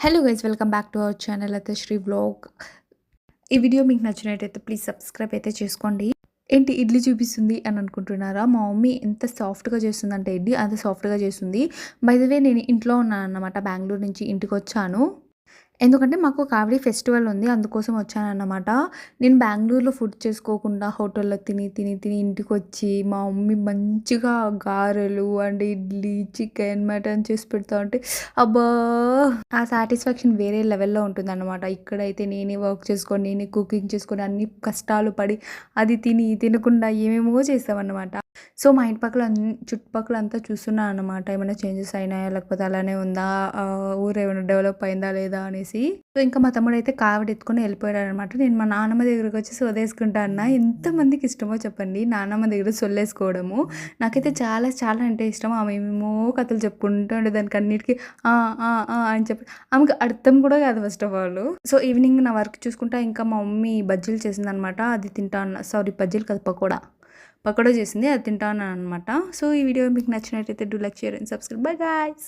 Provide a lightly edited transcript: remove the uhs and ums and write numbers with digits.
Hello guys, welcome back to our channel Sri vlog. ఈ video మీకు నచ్చినట్టయితే ప్లీజ్ సబ్స్క్రైబ్ అయితే చేసుకోండి. ఏంటి ఇడ్లీ చూపిస్తుంది అని అనుకుంటున్నారా? మా మమ్మీ ఎంత సాఫ్ట్గా చేస్తుందంటే ఇడ్లీ అంత సాఫ్ట్గా చేస్తుంది. బై ద వే నేను ఇంట్లో ఉన్నాను అన్నమాట. బెంగళూరు నుంచి ఇంటికి వచ్చాను. ఎందుకంటే మాకు కావడి ఫెస్టివల్ ఉంది. అందుకోసం వచ్చానన్నమాట. నేను బెంగుళూరులో ఫుడ్ చేసుకోకుండా హోటల్‌లో తిని ఇంటికొచ్చి మా మమ్మీ మంచిగా గారెలు అండ్ ఇడ్లీ, చికెన్, మటన్ చేసి పెడతా ఉంటే అబ్బా! ఆ సాటిస్ఫాక్షన్ వేరే లెవెల్‌లో ఉంటుందన్నమాట. ఇక్కడైతే నేనే వర్క్ చేసుకొని, నేనే కుకింగ్ చేసుకొని, అన్ని కష్టాలు పడి అది తిని, తినకుండా ఏమేమో చేస్తామన్నమాట. సో, మా ఇంటి పక్కల చుట్టుపక్కలంతా చూస్తున్నానన్నమాట. ఏమైనా చేంజెస్ అయినాయా? లేకపోతే అలానే ఉందా? ఊరేమైనా డెవలప్ అయిందా లేదా అనేసి. సో, ఇంకా మా తమ్ముడైతే కావడి ఎత్తుకొని వెళ్ళిపోయాడనమాట. నేను మా నాన్నమ్మ దగ్గరకొచ్చి సొదేసుకుంటా అన్న. ఎంతమందికి ఇష్టమో చెప్పండి నాన్నమ్మ దగ్గర సొల్లేసుకోవడము. నాకైతే చాలా చాలా అంటే ఇష్టం. ఆమె ఏమేమో కథలు చెప్పుకుంటూ ఉండేది. దానికి అన్నిటికి ఆ! ఆ! ఆ! అని చెప్పి ఆమెకు అర్థం కూడా కాదు first of all. So, evening నా వర్క్ చూసుకుంటా ఇంకా మా మమ్మీ బజ్జీలు చేసిందనమాట. అది తింటా ఉన్న. సారీ, బజ్జీలు కాదు, పకోడా. పకోడా చేసింది. అది తింటా ఉన్నాననమాట. సో, ఈ వీడియో మీకు నచ్చినట్టయితే do like, share and subscribe. Bye guys.